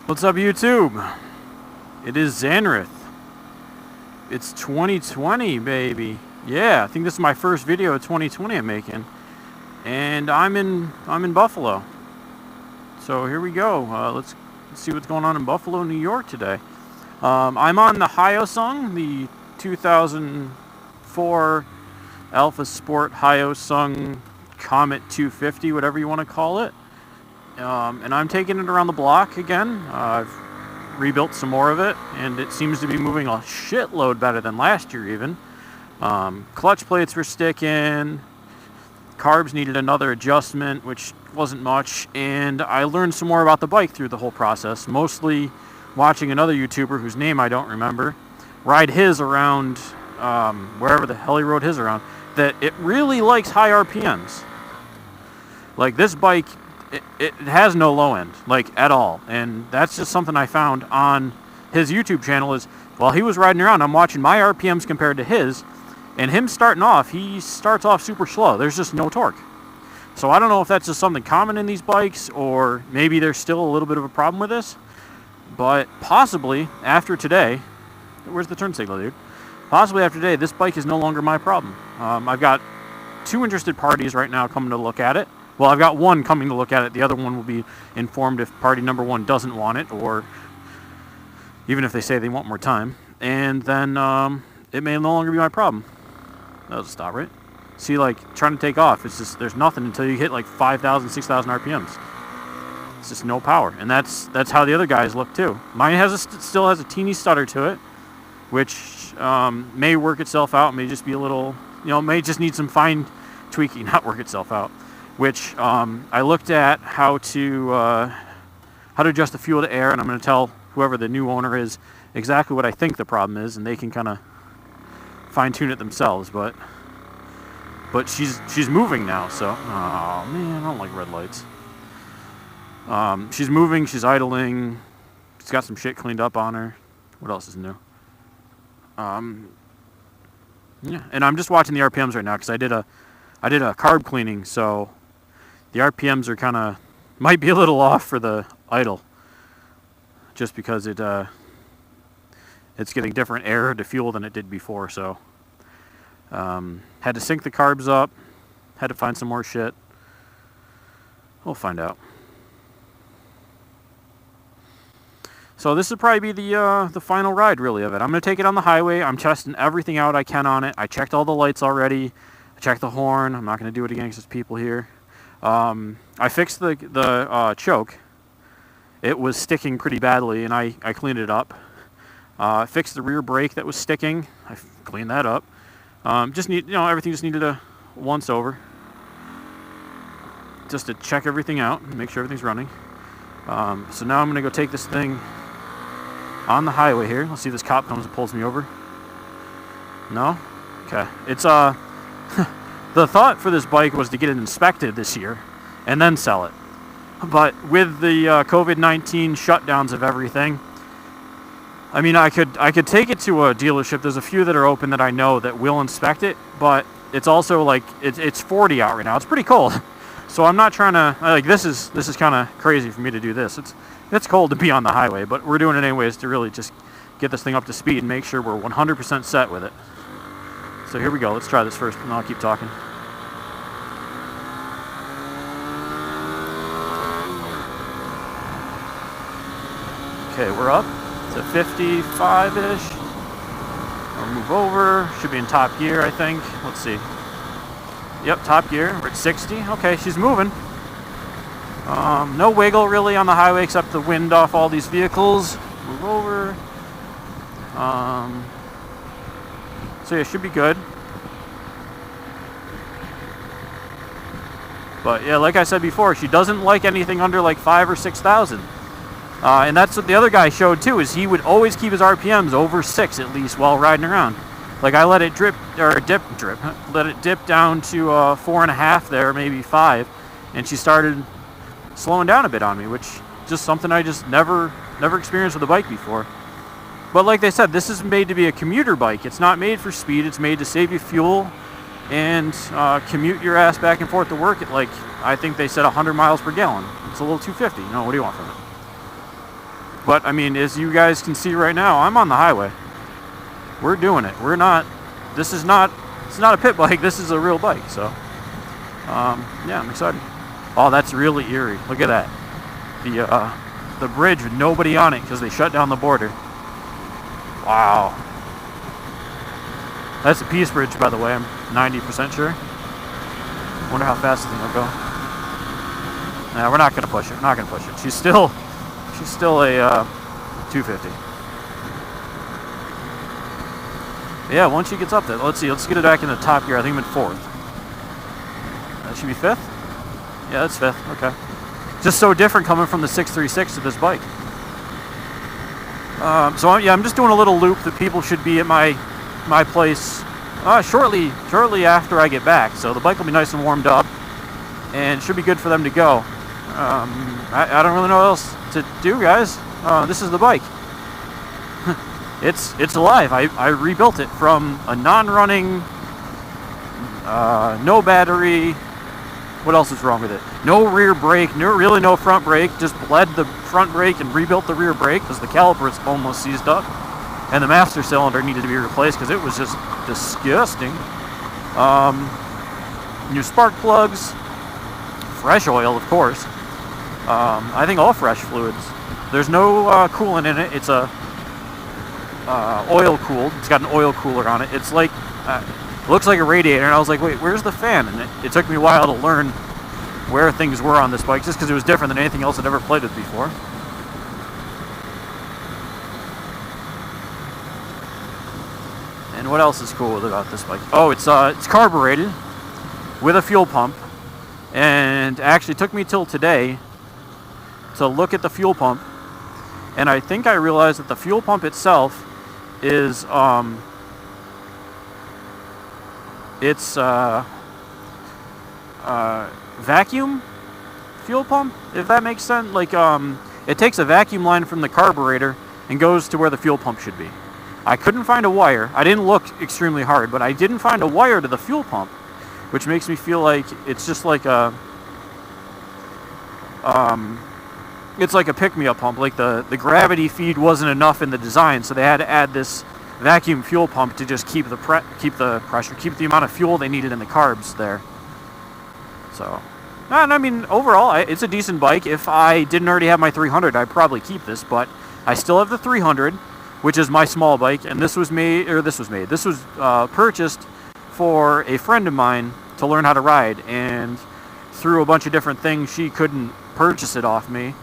What's up, YouTube? It is Zanrith. It's 2020, baby. Yeah, I think this is my first video of 2020 I'm making, and I'm in Buffalo. So here we go. Let's see what's going on in Buffalo, New York today. I'm on the Hyosung, the 2004 Alphasport Hyosung Comet 250, whatever you want to call it. And I'm taking it around the block again. I've rebuilt some more of it, and it seems to be moving a shitload better than last year even. Clutch plates were sticking, carbs needed another adjustment, which wasn't much, and I learned some more about the bike through the whole process, mostly watching another YouTuber whose name I don't remember ride his around wherever the hell he rode his around, that it really likes high RPMs. Like, this bike, it has no low end, like, at all. And that's just something I found on his YouTube channel is, while he was riding around, I'm watching my RPMs compared to his, and him starting off, he starts off super slow. There's just no torque. So I don't know if that's just something common in these bikes, or maybe there's still a little bit of a problem with this. But possibly, after today, where's the turn signal, dude? Possibly after today, this bike is no longer my problem. I've got 2 interested parties right now coming to look at it. Well, I've got one coming to look at it. The other one will be informed if party number 1 doesn't want it, or even if they say they want more time. And then it may no longer be my problem. That'll stop, right? See, like, trying to take off, it's just, there's nothing until you hit like 5,000, 6,000 RPMs. It's just no power. And that's how the other guys look too. Mine has still has a teeny stutter to it, which may work itself out, may just be a little, may just need some fine tweaking, not work itself out. Which I looked at how to adjust the fuel to air, and I'm going to tell whoever the new owner is exactly what I think the problem is, and they can kind of fine-tune it themselves. But she's moving now, so oh man, I don't like red lights. She's moving, she's idling, she's got some shit cleaned up on her. What else is new? Yeah, and I'm just watching the RPMs right now because I did a carb cleaning, so the RPMs are might be a little off for the idle, just because it's getting different air to fuel than it did before. So had to sync the carbs up, had to find some more shit. We'll find out. So this will probably be the final ride, really, of it. I'm going to take it on the highway. I'm testing everything out I can on it. I checked all the lights already. I checked the horn. I'm not going to do it again because there's people here. I fixed the choke. It was sticking pretty badly, and I cleaned it up. I fixed the rear brake that was sticking. I cleaned that up. Everything just needed a once over, just to check everything out and make sure everything's running. So now I'm going to go take this thing on the highway here. Let's see if this cop comes and pulls me over. No? Okay. It's the thought for this bike was to get it inspected this year and then sell it. But with the COVID-19 shutdowns of everything, I mean, I could take it to a dealership. There's a few that are open that I know that will inspect it, but it's also like it's 40 out right now. It's pretty cold. So I'm not trying to, like, this is kind of crazy for me to do this. It's cold to be on the highway, but we're doing it anyways to really just get this thing up to speed and make sure we're 100% set with it. So here we go. Let's try this first, and I'll keep talking. Okay, we're up to 55-ish. I'll move over. Should be in top gear, I think. Let's see. Yep, top gear. We're at 60. Okay, she's moving. No wiggle really on the highway except the wind off all these vehicles. Move over. So yeah, should be good. But yeah, like I said before, she doesn't like anything under like 5,000 or 6,000. And that's what the other guy showed too, is he would always keep his RPMs over 6 at least while riding around. Like, I let it let it dip down to 4.5 there, maybe 5, and she started slowing down a bit on me, which just something I just never experienced with a bike before. But like they said, this is made to be a commuter bike. It's not made for speed. It's made to save you fuel and commute your ass back and forth to work at, like, I think they said 100 miles per gallon. It's a little 250. What do you want from it? But I mean, as you guys can see right now, I'm on the highway. We're doing it. We're not. This is not. It's not a pit bike. This is a real bike. So, yeah, I'm excited. Oh, that's really eerie. Look at that. The bridge with nobody on it because they shut down the border. Wow. That's a peace bridge, by the way. I'm 90% sure. Wonder how fast this thing will go. Nah, we're not gonna push it. We're not gonna push it. She's still a 250. Yeah, once she gets up there, let's see. Let's get it back in the top gear. I think I'm in 4th. That should be 5th. Yeah, that's 5th. Okay. Just so different coming from the 636 to this bike. So yeah, I'm just doing a little loop that people should be at my place shortly after I get back. So the bike will be nice and warmed up, and should be good for them to go. I don't really know what else to do, guys. This is the bike. It's alive. I rebuilt it from a non-running, no battery. What else is wrong with it? No rear brake, really no front brake. Just bled the front brake and rebuilt the rear brake because the caliper is almost seized up. And the master cylinder needed to be replaced because it was just disgusting. New spark plugs, fresh oil, of course. I think all fresh fluids. There's no coolant in it. It's a oil cooled. It's got an oil cooler on it. It's like looks like a radiator, and I was like, wait, where's the fan? And it took me a while to learn where things were on this bike, just because it was different than anything else I'd ever played with before. And what else is cool about this bike? Oh, it's carbureted with a fuel pump, and actually took me till today to look at the fuel pump, and I think I realized that the fuel pump itself is it's vacuum fuel pump, if that makes sense. Like it takes a vacuum line from the carburetor and goes to where the fuel pump should be. I couldn't find a wire. I didn't look extremely hard, but I didn't find a wire to the fuel pump, which makes me feel like it's just like a it's like a pick-me-up pump. Like the gravity feed wasn't enough in the design, so they had to add this vacuum fuel pump to just keep the pressure, keep the amount of fuel they needed in the carbs there. So, and I mean, overall, it's a decent bike. If I didn't already have my 300, I'd probably keep this, but I still have the 300, which is my small bike, and this was purchased for a friend of mine to learn how to ride, and through a bunch of different things, she couldn't purchase it off me.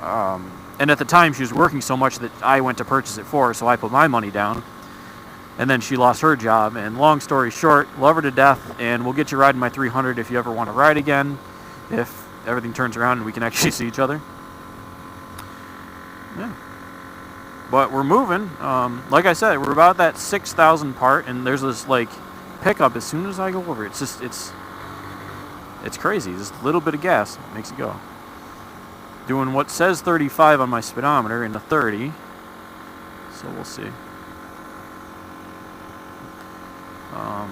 And at the time, she was working so much that I went to purchase it for her, so I put my money down. And then she lost her job, and long story short, love her to death, and we'll get you riding my 300 if you ever want to ride again, if everything turns around and we can actually see each other. Yeah. But we're moving. Like I said, we're about that 6,000 part, and there's this, like, pickup as soon as I go over. It's just, it's crazy. Just a little bit of gas makes it go. Doing what says 35 on my speedometer into 30. So we'll see.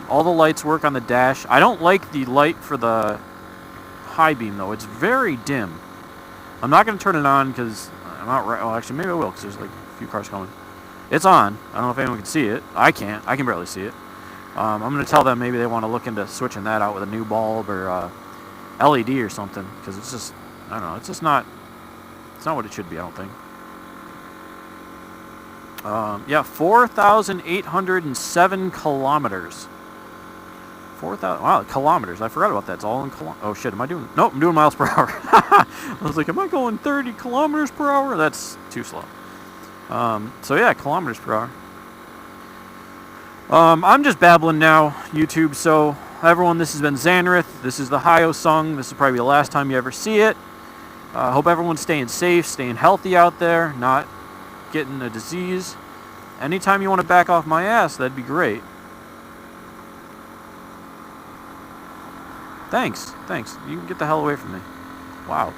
All the lights work on the dash. I don't like the light for the high beam, though. It's very dim. I'm not going to turn it on because I'm not right. Well, actually, maybe I will because there's like a few cars coming. It's on. I don't know if anyone can see it. I can't. I can barely see it. I'm going to tell them maybe they want to look into switching that out with a new bulb or LED or something, because it's just, I don't know, it's just not, it's not what it should be, I don't think. Yeah, 4,807 kilometers. 4,000, wow, kilometers. I forgot about that. It's all in oh shit, am I doing, nope, I'm doing miles per hour. I was like, am I going 30 kilometers per hour? That's too slow. So yeah, kilometers per hour. I'm just babbling now, YouTube, so everyone, this has been Zanrith. This is the Hyosung. This will probably be the last time you ever see it. Hope everyone's staying safe, staying healthy out there, not getting a disease. Anytime you want to back off my ass, that'd be great. Thanks. You can get the hell away from me. Wow.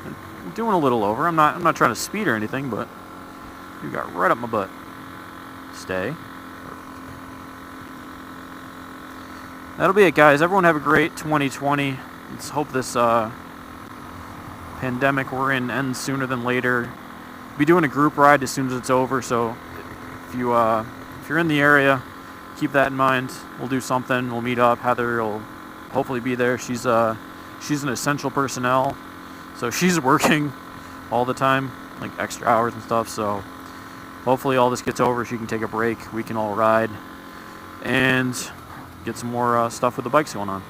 I'm doing a little over. I'm not trying to speed or anything, but you got right up my butt. Stay. That'll be it, guys. Everyone have a great 2020. Let's hope this pandemic we're in ends sooner than later. Be doing a group ride as soon as it's over, so if you're in the area, keep that in mind. We'll do something. We'll meet up. Heather will hopefully be there. She's an essential personnel, so she's working all the time, like extra hours and stuff. So hopefully all this gets over. She can take a break. We can all ride and get some more stuff with the bikes going on.